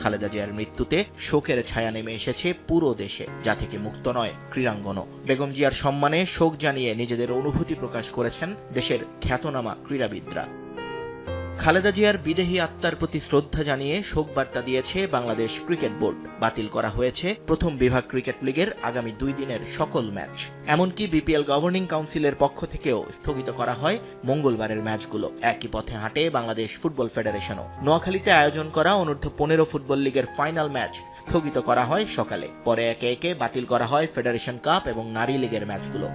খালেদা জিয়ার মৃত্যুতে শোকের ছায়া নেমে এসেছে পুরো দেশে, যা থেকে মুক্ত নয় ক্রীড়াঙ্গনও। বেগম জিয়ার সম্মানে শোক জানিয়ে নিজেদের অনুভূতি প্রকাশ করেছেন দেশের খ্যাতনামা ক্রীড়াবিদরা। খালেদা জিয়ার বিদেহী আত্মার প্রতি শ্রদ্ধা জানিয়ে শোক বার্তা দিয়েছে বাংলাদেশ ক্রিকেট বোর্ড। বাতিল করা হয়েছে প্রথম বিভাগ ক্রিকেট লিগের আগামী 2 দিনের সকল ম্যাচ। এমনকি বিপিএল গভর্নিং কাউন্সিলের পক্ষ থেকেও স্থগিত করা হয় মঙ্গলবারের ম্যাচগুলো। একই পথে হাঁটে বাংলাদেশ ফুটবল ফেডারেশনও। নোয়াখালীতে আয়োজন করা অনূর্ধ্ব 15 ফুটবল লিগের ফাইনাল ম্যাচ স্থগিত করা হয় সকালে। পরে একে একে বাতিল করা হয় ফেডারেশন কাপ এবং নারী লিগের ম্যাচগুলো।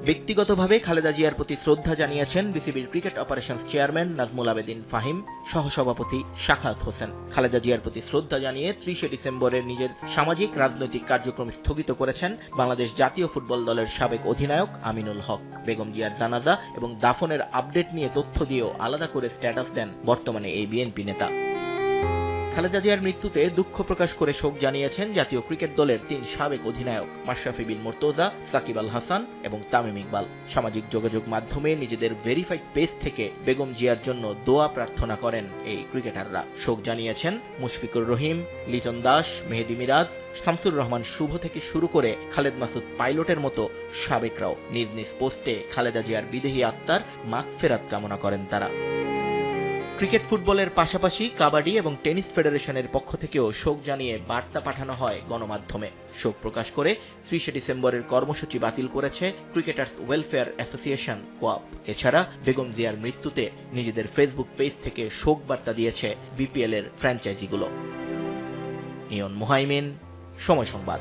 ব্যক্তিগতভাবে খালেদা জিয়ার প্রতি শ্রদ্ধা জানিয়েছেন বিসিবির cricket operations chairman Nazmul Abedin Fahim, সহসভাপতি শাখাত হোসেন। খালেদা জিয়ার প্রতি শ্রদ্ধা জানিয়ে 30 ডিসেম্বরের নিজের সামাজিক রাজনৈতিক কার্যক্রম স্থগিত করেছেন বাংলাদেশ জাতীয় ফুটবল দলের সাবেক অধিনায়ক আমিনুল হক। বেগম জিয়ার জানাজা এবং দাফনের আপডেট নিয়ে তথ্য দিয়েও আলাদা করে স্ট্যাটাস দেন বর্তমানে এই বিএনপি নেতা। খালেদা জিয়ার মৃত্যুতে দুঃখ প্রকাশ করে শোক জানিয়েছেন জাতীয় ক্রিকেট দলের 3 সাবেক অধিনায়ক মাশরাফি বিন মুর্তজা, সাকিব আল হাসান এবং তামিম ইকবাল। সামাজিক যোগাযোগ মাধ্যমে নিজেদের ভেরিফাইড পেজ থেকে বেগম জিয়ার জন্য দোয়া প্রার্থনা করেন এই ক্রিকেটাররা। শোক জানিয়েছেন মুশফিকুর রহিম, লিটন দাস, মেহেদী মিরাজ, শামসুর রহমান শুভ থেকে শুরু করে খালেদ মাসুদ পাইলটের মতো সাবেকরাও। নিজ নিজ পোস্টে খালেদা জিয়ার বিদেহী আত্মার মাগফিরাত কামনা করেন তারা। ক্রিকেট ফুটবলের পাশাপাশি কাবাডি এবং টেনিস ফেডারেশনের পক্ষ থেকেও শোক জানিয়ে বার্তা পাঠানো হয় গণমাধ্যমে। শোক প্রকাশ করে 30 ডিসেম্বরের কর্মসূচি বাতিল করেছে ক্রিকেটার্স ওয়েলফেয়ার অ্যাসোসিয়েশন কোঅপ। এছাড়া বেগম জিয়ার মৃত্যুতে নিজেদের ফেসবুক পেজ থেকে শোক বার্তা দিয়েছে বিপিএল এর ফ্র্যাঞ্চাইজিগুলো। নিয়ন মুহাইমিন, সময় সংবাদ।